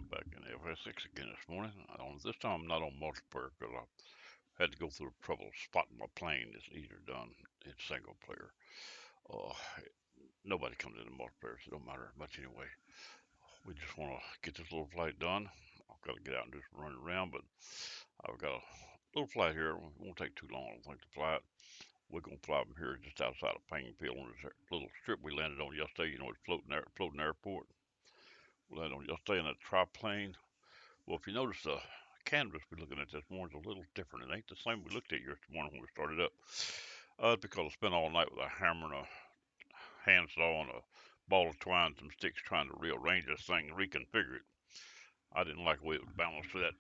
I'm back in FSX again this morning. This time I'm not on multiplayer because I had to go through the trouble of spotting my plane. It's easier done in single player. Uh, Nobody comes into multiplayer, so it don't matter much anyway. We just want to get this little flight done. I've got to get out and just run around, but I've got a little flight here. It won't take too long, I don't think, to fly it. We're going to fly from here just outside of Pane on this little strip we landed on yesterday. You know, it's floating airport. We landed on yesterday in that triplane. Well, if you notice, the canvas we're looking at this morning is a little different. It ain't the same we looked at yesterday morning when we started up. It's because I spent all night with a hammer and a handsaw and a ball of twine and some sticks trying to rearrange this thing and reconfigure it. I didn't like the way it was balanced with that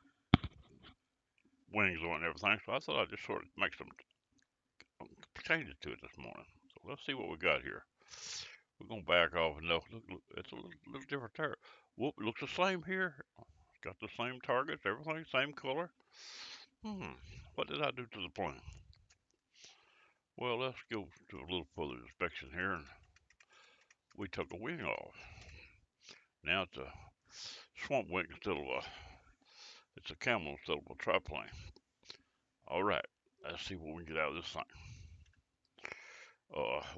wings on it and everything, so I thought I'd just sort of make some changes to it this morning. So let's see what we got here. We're going to back off and look, it's a little different there. Whoop, it looks the same here. Got the same targets, everything, same color. What did I do to the plane? Well, let's go to a little further inspection here. And we took a wing off. Now it's a swamp wing instead of it's a camel instead of a triplane. All right, let's see what we can get out of this thing.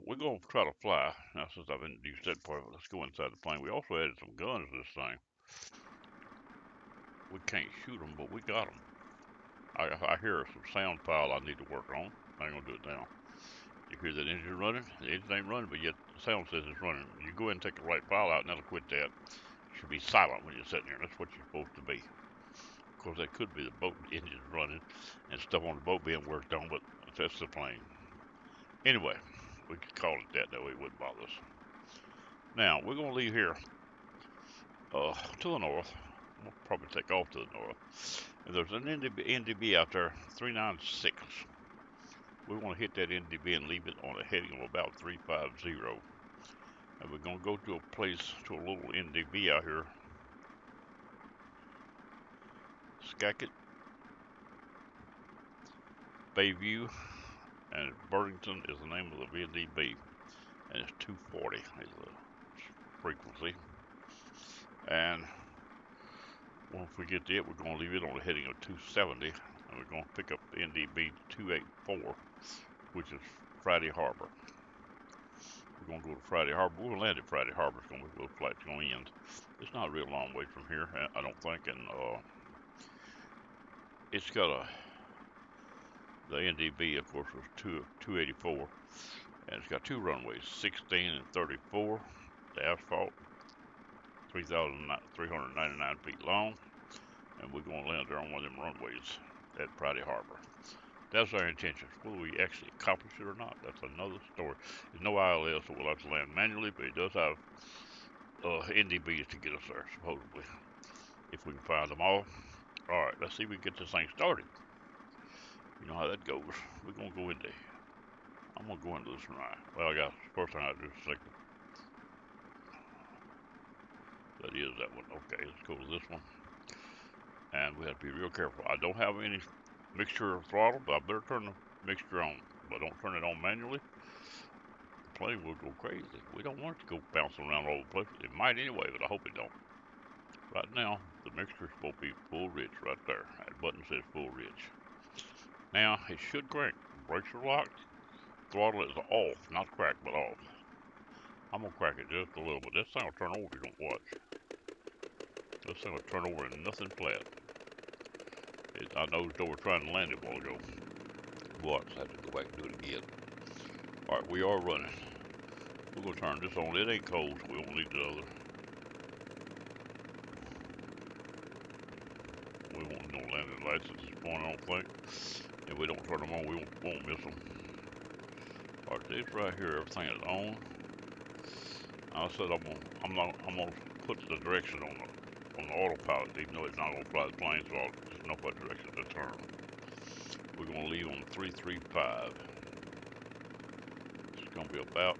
We're going to try to fly. Now, since I've introduced that part of it, let's go inside the plane. We also added some guns to this thing. We can't shoot them, but we got them. I hear some sound pile I need to work on. I ain't going to do it now. You hear that engine running? The engine ain't running, but yet the sound says it's running. You go ahead and take the right file out, and that'll quit that. You should be silent when you're sitting there. That's what you're supposed to be. Of course, that could be the boat engine running and stuff on the boat being worked on, but that's the plane. Anyway, we could call it that. That way it wouldn't bother us. Now, we're going to leave here to the north. We'll probably take off to the north. And there's an NDB out there, 396. We want to hit that NDB and leave it on a heading of about 350. And we're going to go to a place, to a little NDB out here. Skagit, Bayview, and Burlington is the name of the NDB. And it's 240 is the frequency. And once we get to it, we're going to leave it on a heading of 270. And we're going to pick up the NDB 284, which is Friday Harbor. We're going to go to Friday Harbor. We'll land at Friday Harbor. It's going to be a little flight's going to end. It's not a real long way from here, I don't think. And it's got the NDB, of course, was 284. And it's got two runways, 16 and 34. The asphalt, 3,399 feet long. And we're going to land there on one of them runways at Friday Harbor. That's our intention. Whether we actually accomplish it or not, that's another story. There's no ILS, so we'll have to land manually, but it does have NDBs to get us there, supposedly, if we can find them all. All right, let's see if we can get this thing started. You know how that goes. We're going to go into, I'm going to go into this right. Well, I got, first thing I do is signal. That is that one. Okay, let's go to this one. And we have to be real careful. I don't have any mixture of throttle, but I better turn the mixture on. But don't turn it on manually. The plane will go crazy. We don't want it to go bouncing around all over the place. It might anyway, but I hope it don't. Right now, the mixture is supposed to be full rich right there. That button says full rich. Now, it should crank. Brakes are locked. Throttle is off. Not cracked, but off. I'm going to crack it just a little bit. This thing will turn over if you don't watch. This thing will turn over and nothing flat. I nosed over trying to land it a while ago. Watch, I have to go back and do it again. Alright, we are running. We're going to turn this on. It ain't cold, so we won't need the other. We won't no landing lights at this point, I don't think. If we don't turn them on, we won't miss them. Alright, this right here, everything is on. I said I'm gonna put the direction on the autopilot, even though it's not gonna fly the plane, so I'll just know what direction to turn. We're gonna leave on 335. It's gonna be about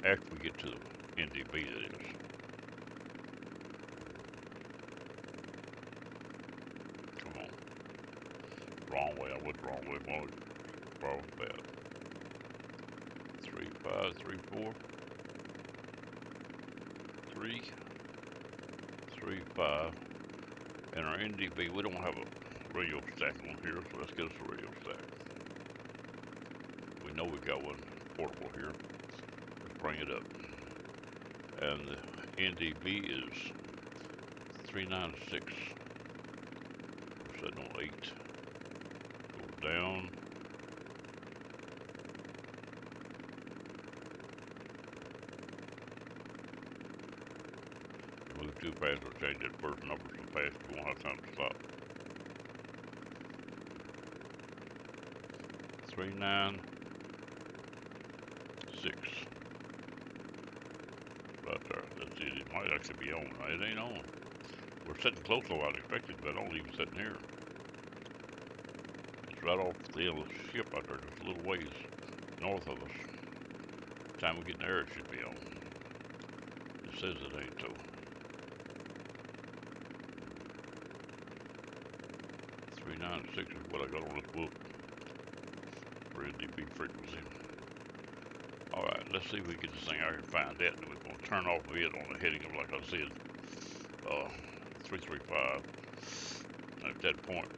after we get to the NDB, that is. Come on. Wrong way. I went the wrong way. Wrong bad. 3, 5, 3, 4, 3, 335. And our NDB, we don't have a radio stack on here, so let's get us a radio stack. We know we got one portable here. Let's bring it up. And the NDB is 396. We're setting on 8. Go down. Move too fast, we'll change that first number so fast you won't have time to stop. 396. Right there. Let's see, it might actually be on. It ain't on. We're sitting close to what I expected, but I don't even sitting here. It's right off the end of the ship out there, just a little ways north of us. By the time we get in there, it should be on. It says it ain't though. 396 is what I got on this book for NDB frequency. Alright, let's see if we get this thing out here and find that. And we're going to turn off it on the heading of, like I said, 335. At that point,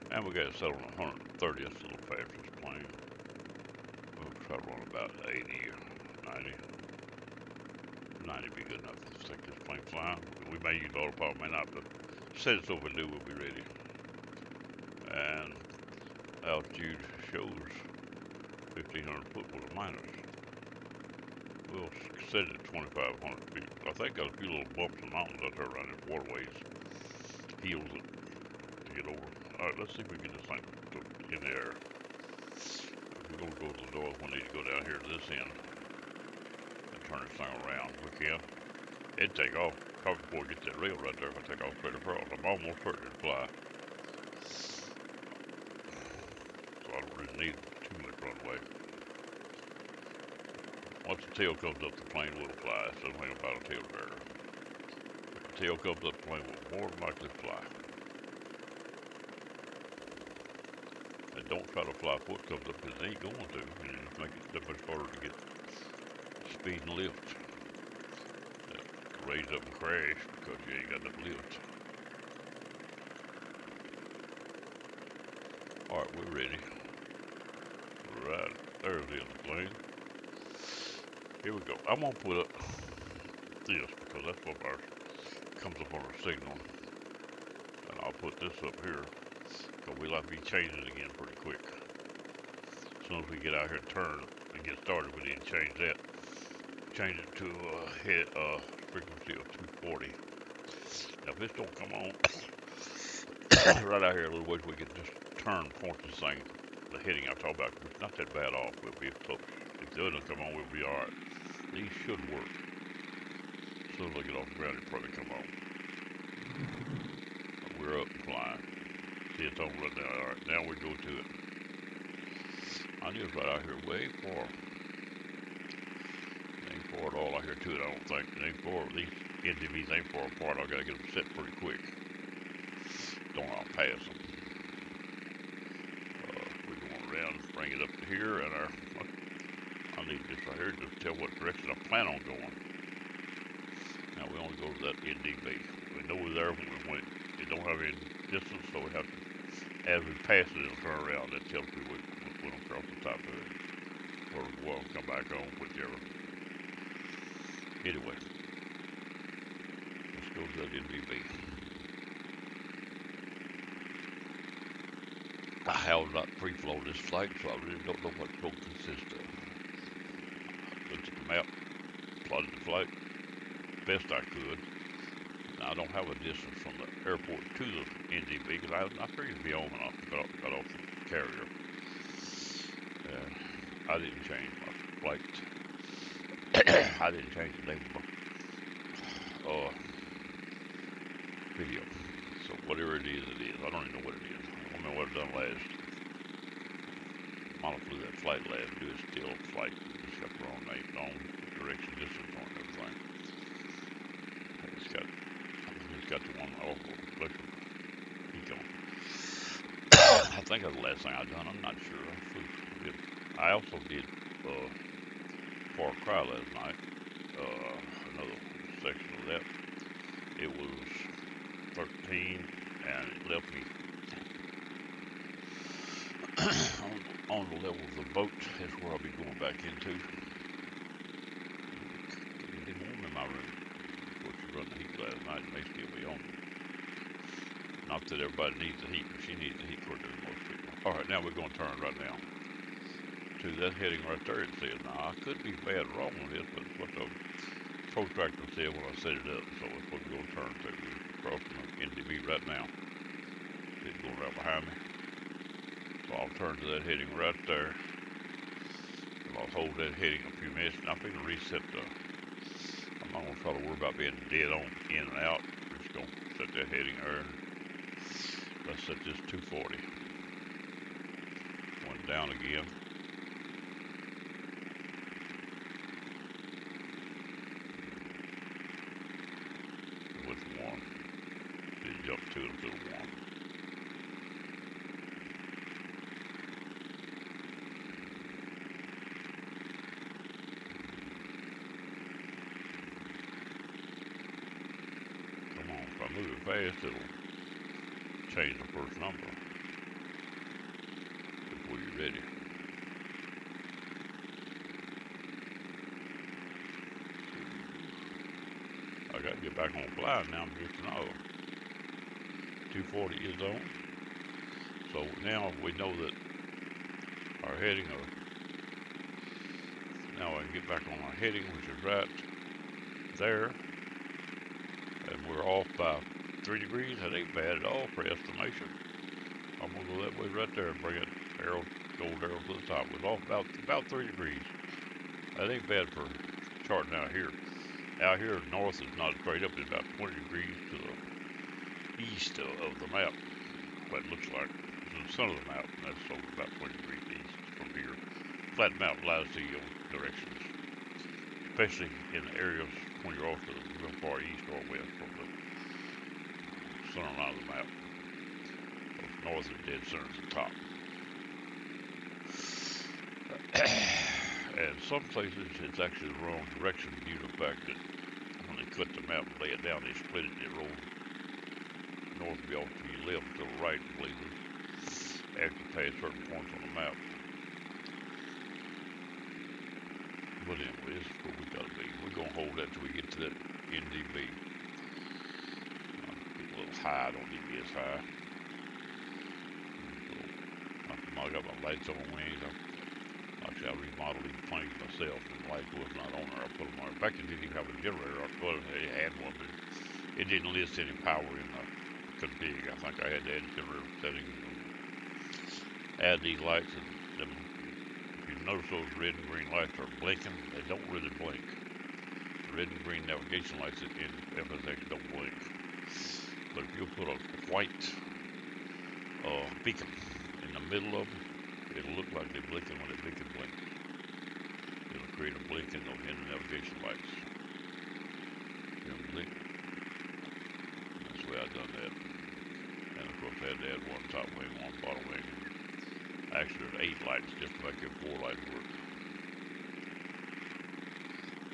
and we got to settle on 130. That's a little fast for this plane. We'll try to run about 80 or 90. 90 be good enough to take this plane flying. We may use autopilot, may not, but said it's overdue, we'll be ready. And altitude shows 1,500 foot with a minus. We'll set it at 2,500 feet. I think got a few little bumps and mountains out there around these waterways. Hills to get over. Alright, let's see if we can get this thing in the air. If we're going to go to the north, we need to go down here to this end and turn this thing around. We can. It'd take off probably before we get that rail right there. If I take off straight across, I'm almost certain to fly. So I don't really need too much runway. Once the tail comes up, the plane will fly. It's something about a tail dragger. If the tail comes up, the plane will more than likely fly. And don't try to fly before it comes up, because it ain't going to. And it just make it that much harder to get speed and lift. Raise up and crash because you ain't got enough lift. Alright, we're ready. Right, there's the other plane. Here we go. I'm gonna put up this because that's what ours comes up on our signal. And I'll put this up here because we like to be changing it again pretty quick. As soon as we get out here and turn and get started, we need to change that. Change it to a frequency of 240. Now if this don't come on right out here a little ways, we can just turn, point this thing, the heading I talked about. It's not that bad off. We'll be close. If the other come on, we'll be alright. These should work. As soon as I get off the ground, it'll probably come on. We're up and flying. See, it's on right now. Alright, now we go to it. I knew it was right out here way far. At all out here to it, I don't think. They ain't far, these NDBs ain't far apart. I gotta get them set pretty quick. Don't I'll pass them. We're going around, bring it up to here, and I need this right here to tell what direction I plan on going. Now we only go to that NDB. We know we're there when it don't have any distance, so we have to, as we pass it, it'll turn around. That tells me when I'm across the top of it, or we'll come back on, whichever. Anyway, let's go to that NDB. I have not pre-flown this flight, so I really don't know what it's going to consist of. I looked at the map, plotted the flight best I could. Now, I don't have a distance from the airport to the NDB because I figured it'd be on when I got off the carrier. I didn't change my flight. I didn't change the name of my video. So whatever it is, it is. I don't even know what it is. I don't know what I've done last. Mama flew that flight last. Do a still flight. Just got the wrong name, wrong direction, distance on everything. off of electric heat on. I think that's the last thing I done. I'm not sure. I also did Far Cry last night. Another section of that. It was 13, and it left me on the level of the boat. Is where I'll be going back into. It didn't warm in my room. Of course, you run the heat last night, and they still be on. Not that everybody needs the heat, but she needs the heat quicker than most people. All right, now we're going to turn right now to that heading right there. It says, now I could be bad wrong on this, but it's what the protractor said when I set it up. So it's what we're going to turn to. We're crossing the NDB right now. It's going right behind me. So I'll turn to that heading right there. And I'll hold that heading a few minutes. And I'm going to reset the. I'm not going to try to worry about being dead on in and out. We're just going to set that heading there. Let's set this 240. Went down again. With one. Did jump to it to the one. Come on, if I move it fast, it'll change the first number before you're ready. I gotta get back on fly now, just to know. 240 is on. So now we know that our heading now I can get back on our heading, which is right there. And we're off by 3 degrees. That ain't bad at all for estimation. I'm gonna go that way right there and bring it arrow, gold arrow to the top. We're off about 3 degrees. That ain't bad for charting out here. Out here north is not straight up. It's about 20 degrees to the east of the map. What it looks like. It's in the center of the map. That's over about 20 degrees east from here. Flat map allows you directions, especially in the areas when you're off to the real far east or west from the center line of the map. North is dead center at the top. And some places it's actually the wrong direction due to the fact that when they cut the map and lay it down, they split it. They roll north be off to your left, to the right places after you pass certain points on the map. But anyway, this is where we gotta be. We're gonna hold that till we get to that NDB. Get a little high, I don't need to be as high. I got my lights on the wings. Actually, I remodeled these planes myself, and the light was not on there. I put them on. In fact, it didn't even have a generator. I thought it had one, but it didn't list any power in the config. I think I had to add the generator settings and add these lights. And them, if you notice those red and green lights are blinking, they don't really blink. The red and green navigation lights in FSX don't blink. But if you put a white beacon in the middle of them, it'll look like they're blinking when they blink. It'll create a blink in the navigation lights. You know, blink. That's the way I done that. And of course, I had to add one top wing, one bottom wing. Actually, there's 8 lights just to make it 4 lights work.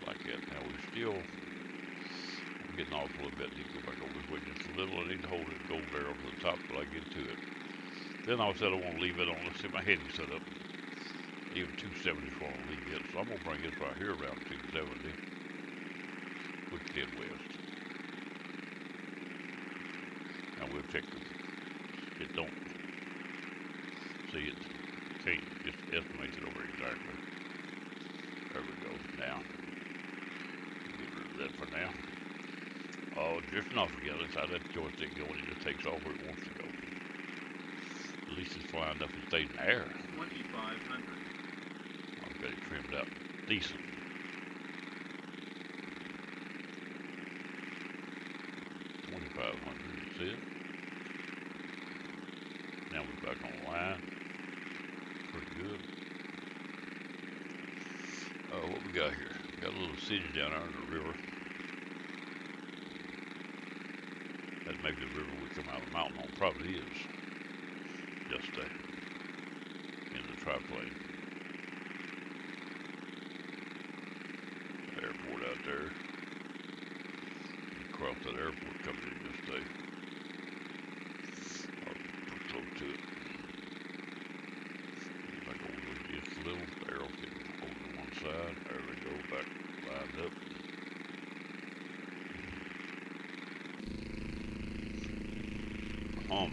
Like that. Now I'm getting off a little bit. Need to go back over this way just a little. I need to hold it gold barrel to the top till I get to it. Then I said I want to leave it on. Let's see my heading set up. Even 270 is where I want to leave it. So I'm going to bring this right here around 270. Which dead west. Now we'll check it. Don't see it. Can't just estimate it over exactly. There we go. Now. Get rid of that for now. Oh, just not forget. Let's how that joystick going. It just takes off where it wants to go. At least it's flying up and stays in the air. 2,500. I've got it trimmed out decent. $2,500, you see it? Now we're back on the line. Pretty good. What we got here? We got a little city down there in the river. That maybe the river we come out of the mountain on probably is just in the triplane. Airport out there. Across that airport coming in just or pretty close to it. Back over just a little. The arrow's getting over to one side. There we go, back lined up.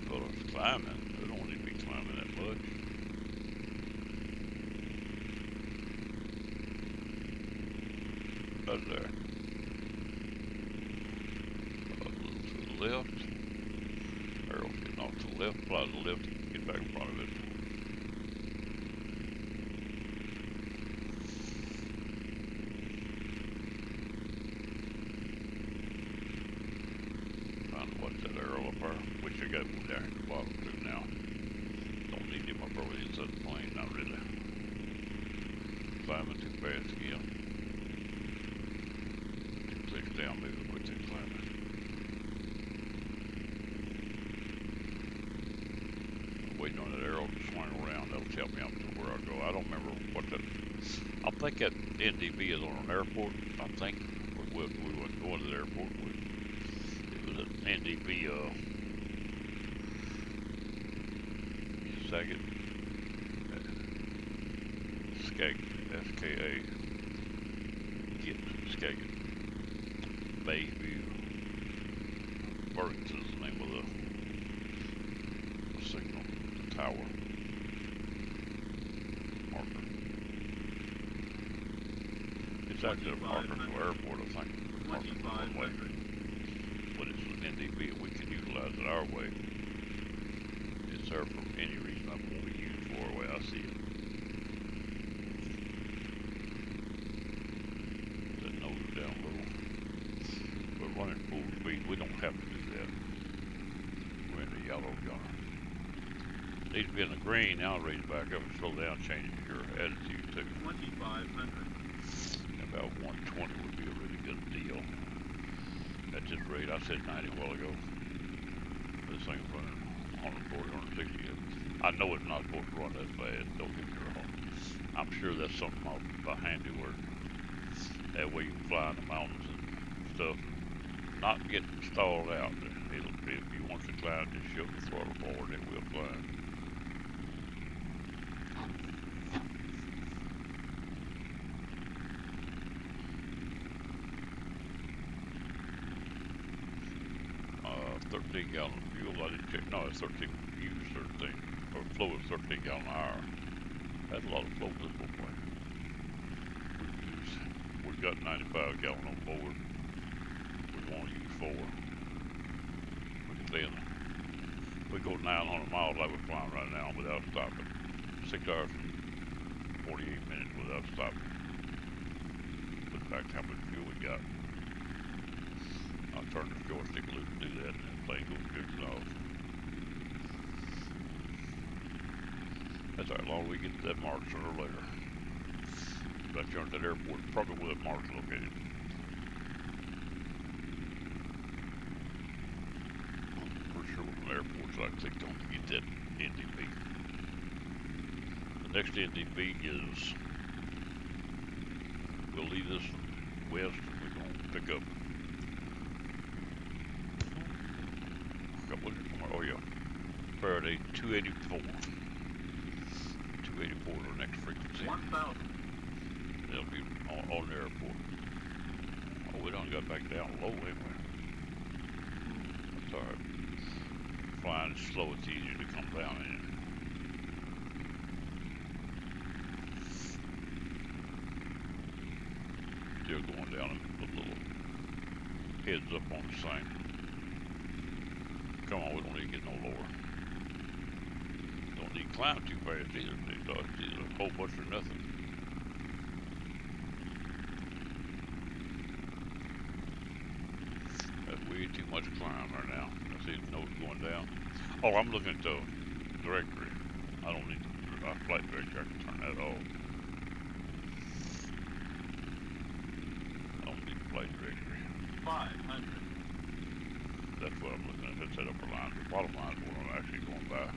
Fellas, climbing. They don't need to be climbing that much. Right there. A little to the left. Arrow's getting off to the left. Fly to the left. Get back in front of it. Trying to watch that arrow up there. Wish I got one down at the bottom too now. Don't need him up over the inside of the plane. Not really. Climbing too fast again. Too thick down, maybe quit that climbing. I'm waiting on that arrow to swing around. That'll tell me up to where I go. I don't remember what that. I think that NDB is on an airport. I think we wasn't going to the airport. It was an NDB Skagit, SKA, Skagit, Bayview, Burlington is the name of the signal, the tower, marker. It's actually a marker to airport, I think. But it's an NDB we can utilize it our way. It's there for any reason that won't be used for the way I see it. That nose down low. We're running full speed. We don't have to do that. We're in the yellow gunner. Need to be in the green. Now raise back up and slow down, change your attitude to 2,500. About 120 would be a really good deal. At this rate, I said 90 a while ago. This thing's running 140, 160. I know it's not supposed to run that fast, don't get me wrong. I'm sure that's something by handiwork. That way you can fly in the mountains and stuff, not get stalled out. It'll be, if you want to climb, just shove the throttle forward and it will climb. Uh, 13 gallon of fuel, I didn't check. No, it's 13 used 13, or flow is 13 gallon an hour. That's a lot of flow for this little plane. We've got 95 gallon on board. We want to use 4. We can stay in. We go 900 miles like we're flying right now without stopping. 6 hours and 48 minutes without stopping. Look back how much fuel we got. I'll turn the joystick loose and do that, and the plane goes good off. That's how long we get to that mark sooner or later. Back here at that airport, probably where that mark's located. I'm pretty sure what an airport's like. Click on to get that NDB. The next NDB is, we'll leave this west and we're going to pick up. Oh yeah, Faraday 284. 284 is our next frequency. 1,000. They'll be on the airport. Oh, we done got back down low anyway. That's alright. Flying slow, it's easier to come down in. Still going down and put little heads up on the thing. Come on, we don't need to get no lower. Don't need to climb too fast either. It's either a whole bunch or nothing. That's way too much climb right now. I see the nose going down. Oh, I'm looking at the directory. I don't need the flight directory. I can turn that off. I don't need the flight directory. 500. That's what I'm looking at. That's that upper line. The bottom line is what I'm actually going by.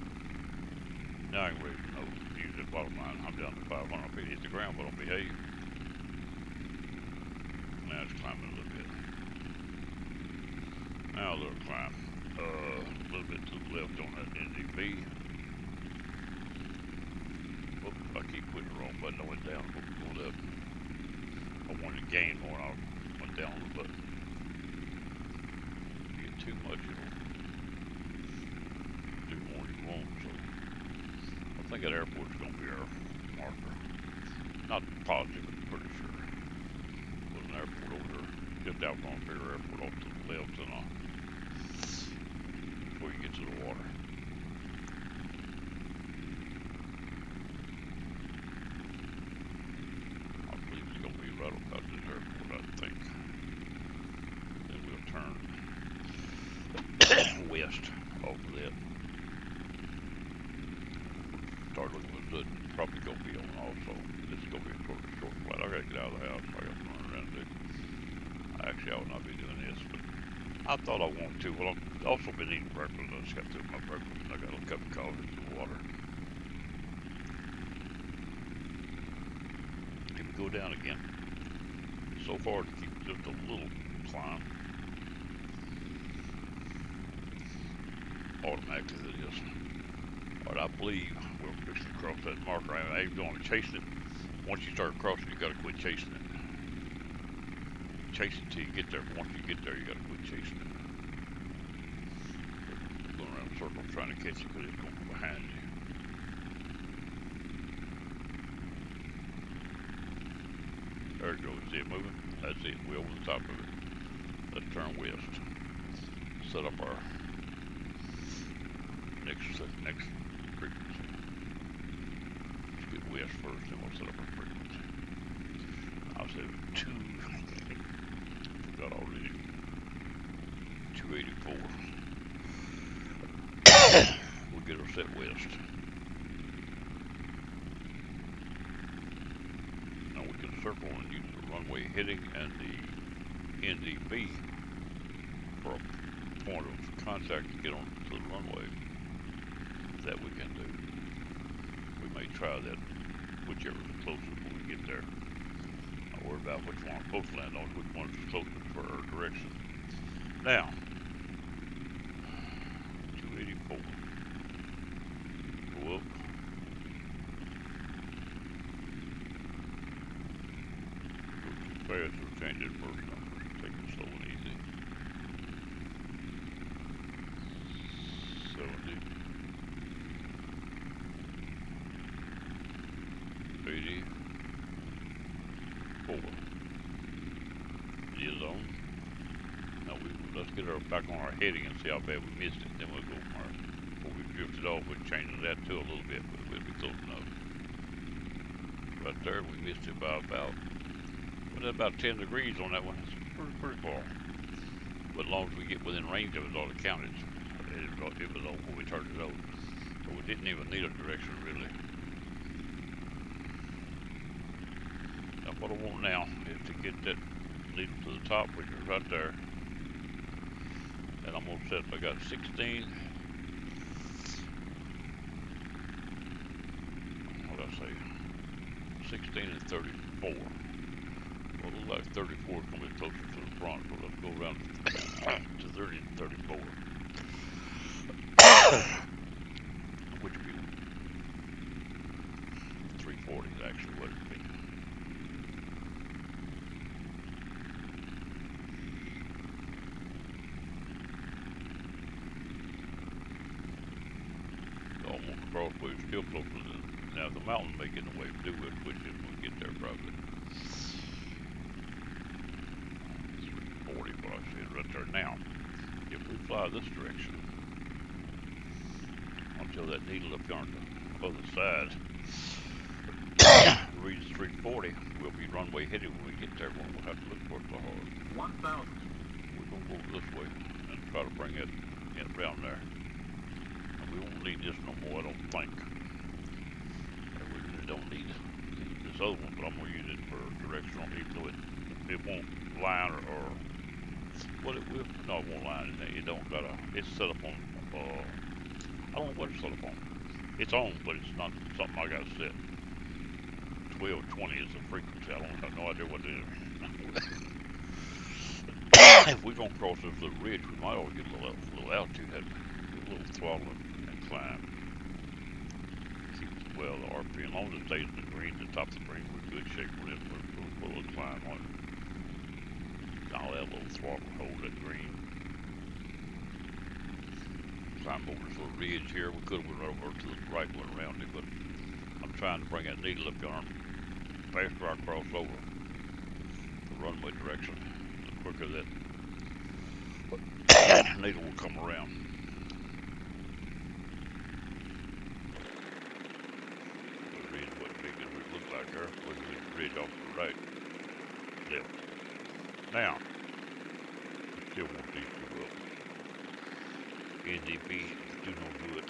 Now I ain't ready to know. Use that bottom line. I'm down to 500 feet. Hit the ground, but don't behave. Now it's climbing a little bit. Now a little climb. A little bit to the left on that NDB. Oops, I keep putting the wrong button. I went down. Going up. I wanted to gain more. I went down on the button. If you get too much, it'll do more than you want. So I think that airport's going to be our marker. Not positive, but pretty sure. There's an airport over there. Just out from Fair Airport off to the left and before you get to the water. I believe it's going to be right about this airport, I think. Then we'll turn west off of that. Start looking at the probably going to be on also. This is going to be a short flight. I got to get out of the house. I got to run around and do. Actually, I would not be doing this, but I thought I wanted to. Well, I've also been eating breakfast. I just got through my breakfast and I got a cup of coffee and some water. Here we go down again. So far to keep just a little climb. Automatically it is. But I believe we're fixing to cross that marker. I ain't going to chase it. Once you start crossing, you got to quit chasing it. Chase it till you get there, but once you get there, you gotta quit chasing it. Going around in circles trying to catch it because it's going behind you. There it goes. See it moving? That's it. We're over the top of it. Let's turn west. Set up our next frequency. Let's get west first, then we'll set up our frequency. I'll say 2. Got already 284. We'll get her set west. Now we can circle and use the runway heading and the NDB for a point of contact to get on to the runway. That we can do. We may try that, whichever is closest when we get there. Not worry about which one we're supposed to land on, which one is closest for our direction. Now, 284. Go up. Go too fast, we'll change that first number. Take it slow and easy. 70. 84. It is on. Now let's get her back on our heading and see how bad we missed it. Then we'll go from our, before we drifted off, we'll change that to a little bit, but we'll be close enough. Right there, we missed it by about 10 degrees on that one. It's pretty far. But as long as we get within range of it, all it counted. It was over when we turned it over. So we didn't even need a direction really. Now what I want now is to get that needle to the top, which is right there. And I'm gonna set, I got 16. What did I say? 16 and 34. Well, it looks like 34 is gonna be closer to the front, so let's go around to 30 and 34. Which would be 340 is actually what it'd be. Almost across, but it's still closer than, now the mountain may get in the way, but we'll switch it when we get there probably. 340, what I said right there. Now, if we fly this direction, until that needle up here on the other side reads 340, we'll be runway headed when we get there. We'll have to look for it so hard. 1,000. We're going to go this way and try to bring it in around there. And we won't need this no more, I don't think. And we really don't need this other one, but I'm going to use it for directional, even though it won't line or Well, it will. No, it won't line in there. It don't got a. It's set up on. I don't know what it's set up on. It's on, but it's not something I got set. 1220 is the frequency. I don't have no idea what it is. If we're gonna cross this little ridge, we might ought to get a little altitude, have a little throttle and climb. Keep, well, the RP, as long as it stays in the green, the top of the green, we're in good shape. We'll put a little climb on it. I'll have a little throttle, hold that green. Climb over this little ridge here. We could have went over to the right one around it, but I'm trying to bring that needle up yonder. The faster I cross over the runway direction, the quicker that needle will come around. The ridge wasn't big as it looked like there. Look at the ridge off to the right. Left. Now, still want these two up. NDB do no good.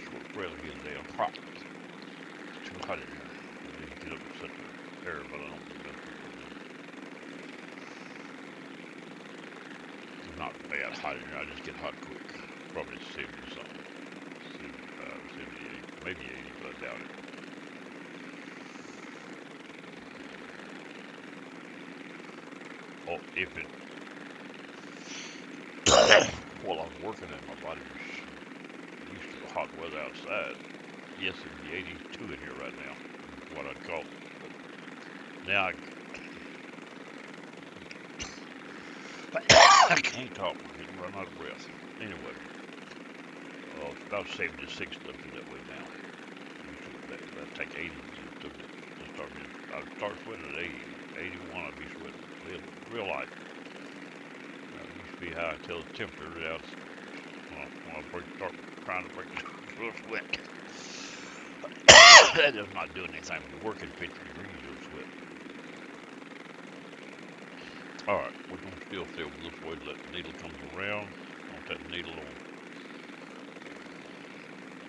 Short trail getting down. Hot. Too hot in here. I need to get up and set the air, but I don't think that's what it's not bad hot in here. I just get hot quick. Probably 70 something. 75, 78, maybe 80, but I doubt it. Oh, if it while I was working it, my body was used to the hot weather outside. Yes, it'd be 82 in here right now, what I'd call it. Now I can't talk, I'm getting run out of breath. Anyway, it's about 76 left that way now. That'd take 80 to start me. I'd start sweating at 80. 81, I'd be sweating real light. Used to be high until the temperature out. When I start trying to break the sweat. That does not do anything. When you're working 50 degrees, you'll sweat. Alright, we're going to still stay over this way to let the needle come around. I want that needle on,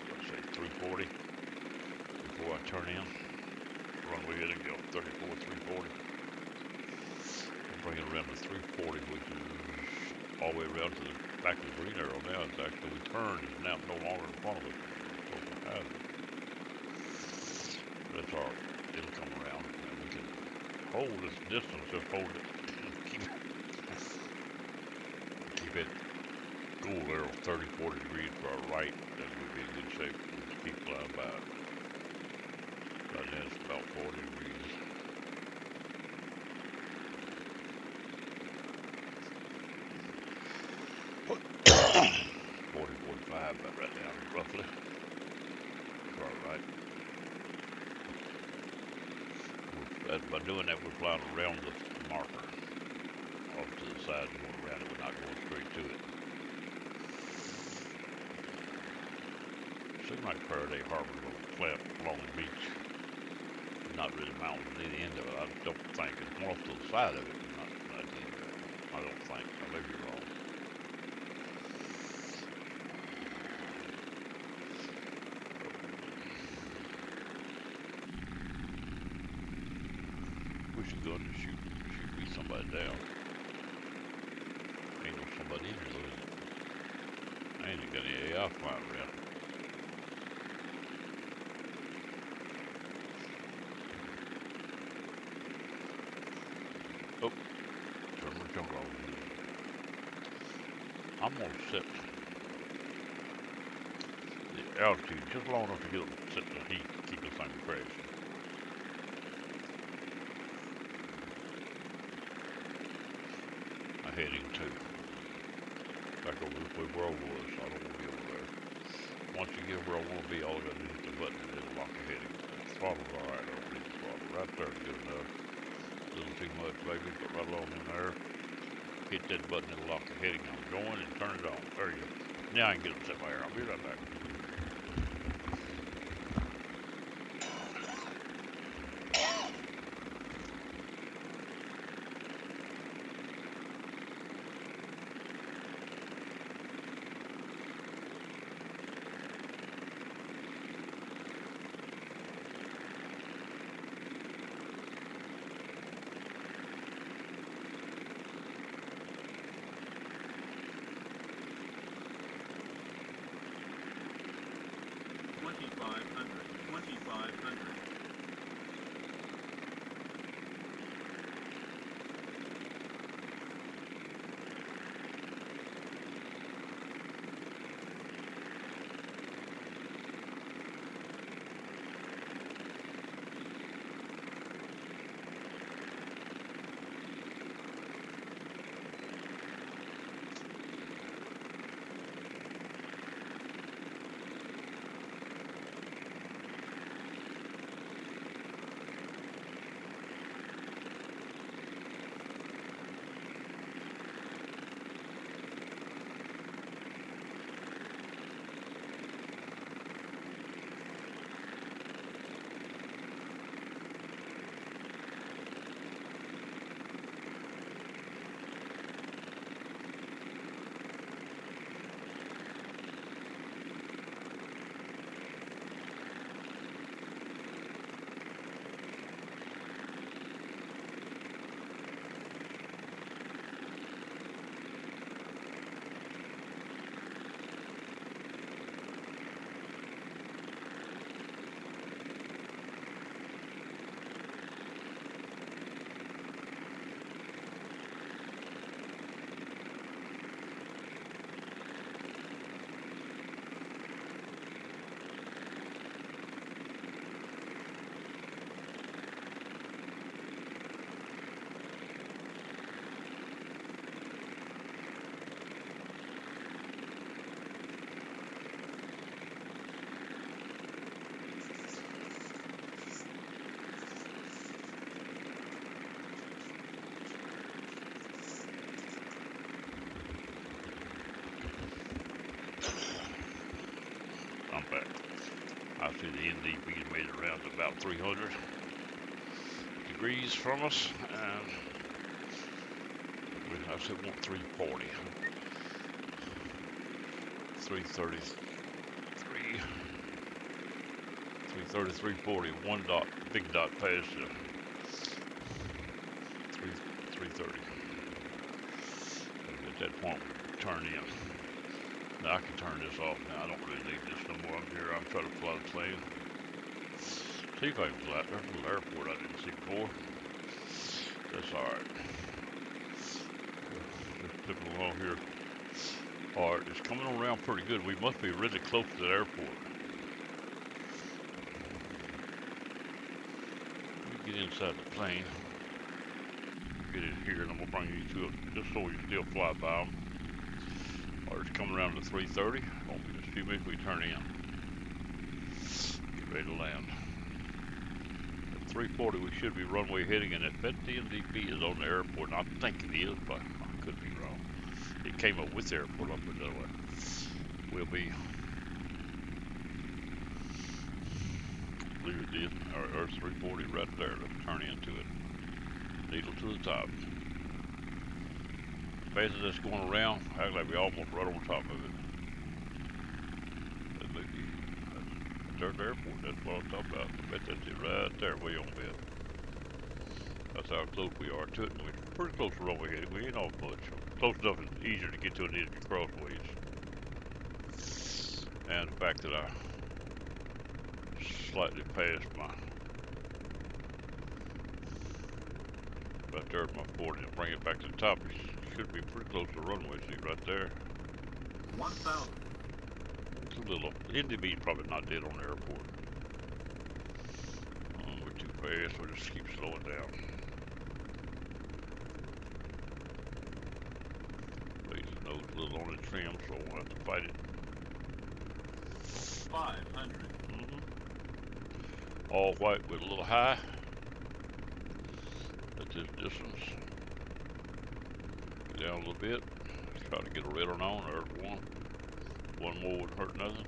let's say 340 before I turn in. Runway heading go 34, 340. I'll bring it around to 340, which is all the way around to the back of the green arrow now. It's actually, we turned, it's now no longer in front of us. That's all right. It'll come around and we can hold this distance, just hold it. Keep it gold arrow 30, 40 degrees to our right, then we'll be in good shape. We'll keep flying by it. Right now it's about 40 degrees. $40, $45 about right now, roughly. To our right. By doing that, we're flying around the marker off to the side and going around it. We're not going straight to it. Seems like Faraday Harbor will flat along the beach. Not really mountains at the end of it. I don't think it's more off to the side of it. Not the end of it. I don't think. I may be wrong. We should go in and shoot me somebody down. Ain't no somebody in here though, is it? I ain't got any AI flying around. Oh, turn my jump off. I'm gonna set the altitude just long enough to get them set the heat, keep the thing from crashing. My heading too. Back over this way where I was, I don't want to be over there. Once you get where I want to be, all I gotta do is hit the button and it'll lock the heading. Throttle's alright, I don't need the throttle. Right there's good enough. A little too much, baby, but right along in there. Hit that button, it'll lock the heading. I'm going and turn it on. There you go. Now I can get them set by air. I'll be right back. 500. I'm back. I see the NDB made it around to about 300 degrees from us, and I said we want 340, 333, 330, 340, one dot, big dot past the 330. At that point, we turn in. Now I can turn this off now. I don't really need this no more. I'm here. I'm trying to fly the plane. See if I can fly. There's a little airport I didn't see before. That's alright. Just flipping along here. Alright, it's coming around pretty good. We must be really close to that airport. Let me get inside the plane. Get in here and I'm going to bring you to it just so we can still fly by them. Alright, it's coming around to 330. Won't be just a few minutes we turn in. Get ready to land. At 340 we should be runway heading, and if that DNDP is on the airport, and I think it is, but I could be wrong. It came up with the airport, I'll put it that way. We'll be, I believe it did. Alright, there's 340 right there. Let's turn into it. Needle to the top. Fast as that's going around, act like we almost right on top of it. There's the airport, that's what I'm talking about. I bet that's it right there, way on bed. That's how close we are to it, and we're pretty close to runway heading. We ain't off much. Close enough it's easier to get to an edge of crossways. And the fact that I slightly passed my, right there at my 40, and bring it back to the top, it should be pretty close to the runway. See, right there. 1,000. It's a little, NDB is probably not dead on the airport. We're too fast, we'll just keep slowing down. Raise the nose a little on the trim, so I won't have to fight it. 500. All white with a little high at this distance. Get down a little bit. Try to get a red one on. There's one. One more wouldn't hurt nothing.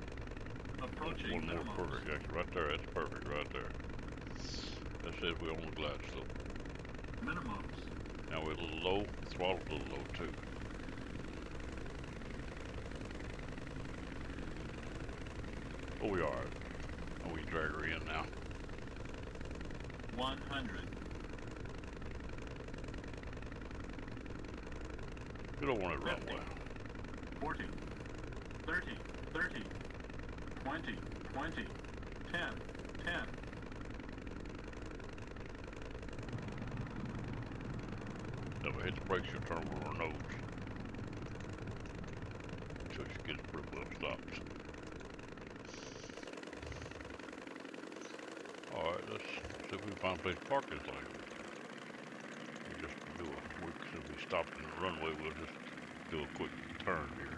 Approaching one more minimums. perfect. Actually, right there. That's perfect right there. That says we're on the glide slope. Minimums. Now we're a little low. Throttle's a little low too. Oh, we are. Oh, we drag her in now. 100. You don't want it run 50, well. 40, 30, 30, 20, 20, 10, 10, Never hit the brakes, you'll turn with her nose until she gets pretty well stopped. Alright, let's see if we can find a place to park this thing. We just do since we stopped in the runway, we'll just do a quick turn here.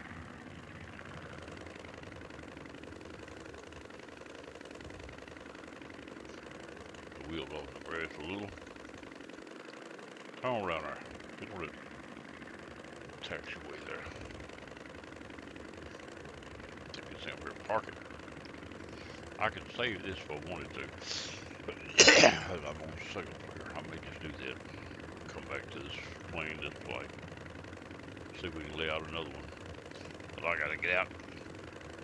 The wheels off the grass a little. Turn around there. Get on that taxiway there. Take this in here, park it. I could save this if I wanted to, but I'm on a single player. I may just do that. Come back to this plane, this flight. See if we can lay out another one. But I gotta get out,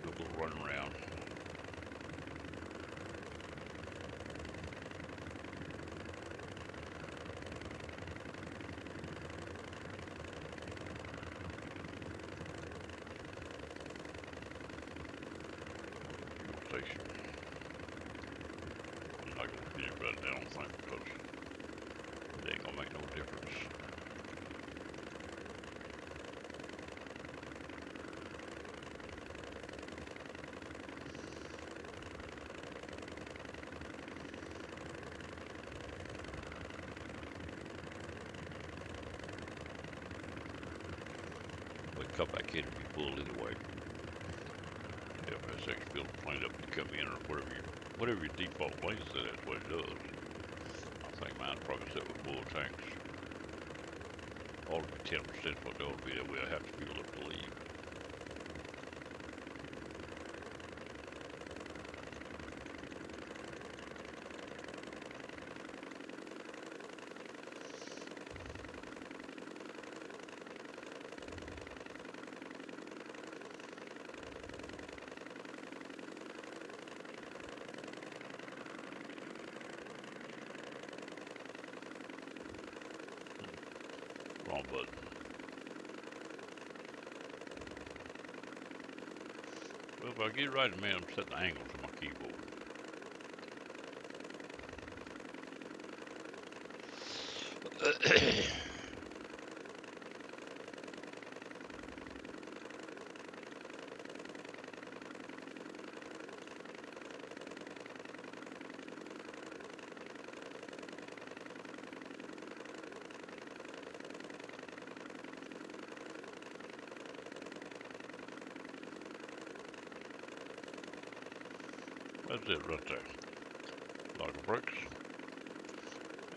do a little run around. Fuel station. I'm not gonna get it right now, I don't think, because it ain't gonna make no difference. But come back in and be full anyway. FSX built a plane up to come in, or whatever your default plane set, that's what it does. I think mine probably set with full tanks. Ought to be 10% what they ought to be, that way I have to fuel up to leave. Wrong button. Well, if I get it right in a minute, I'm setting the angle to my keyboard. That's it right there. Lock the brakes.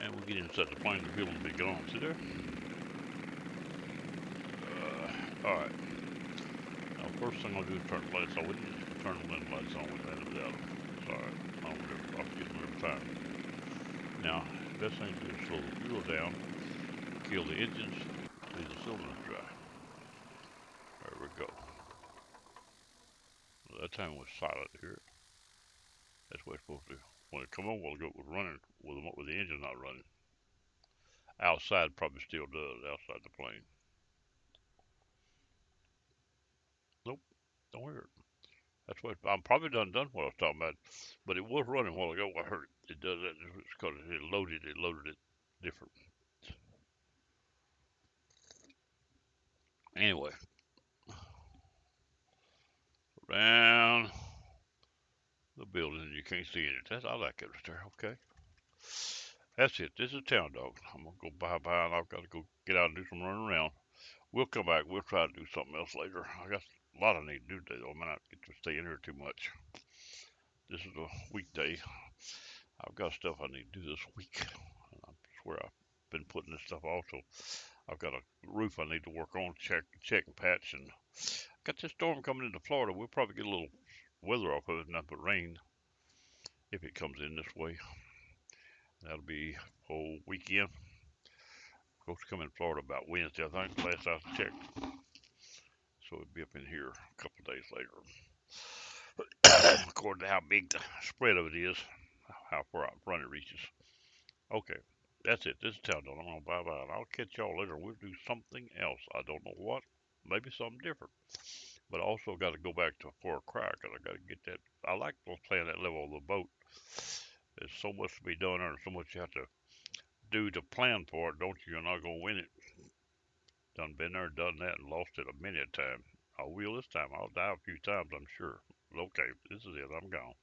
And we get inside the plane, the fuel will be gone. See there? Alright. Now, first thing I'll do is turn the lights on. We need to turn the lens lights on with that without them. Sorry. I'll forget them every time. Now, the best thing to do is slow the fuel down, kill the engines, leave the cylinders dry. There we go. Well, that time it was silent here. That's what it's supposed to do. When it come on, we'll go running with the engine not running. Outside probably still does, outside the plane. Nope, don't hear it. That's what I'm probably done what I was talking about, but it was running a while ago. I heard it does that. It's because it loaded it different. Anyway, around the building, you can't see it. I like it right there. Okay, that's it. This is Town Dog. I'm gonna go bye, and I've got to go get out and do some running around. We'll come back. We'll try to do something else later. I got a lot I need to do today, though. I might not get to stay in here too much. This is a weekday. I've got stuff I need to do this week. I swear I've been putting this stuff off. So I've got a roof I need to work on, check and patch, and got this storm coming into Florida. We'll probably get a little weather off of it, nothing but rain if it comes in this way. That'll be whole weekend. Supposed to come in Florida about Wednesday, I think, last I checked. So it'll be up in here a couple of days later. According to how big the spread of it is, how far out in front it reaches. Okay, that's it. This is Town Dog. I'm gonna bye. And I'll catch y'all later. We'll do something else. I don't know what. Maybe something different. But I also got to go back to Fort Cry because I got to get that. I like playing that level of the boat. There's so much to be done and so much you have to do to plan for it, don't you? You're not gonna win it. Done been there, done that, and lost it a many a time. I will this time. I'll die a few times, I'm sure. But okay, this is it. I'm gone.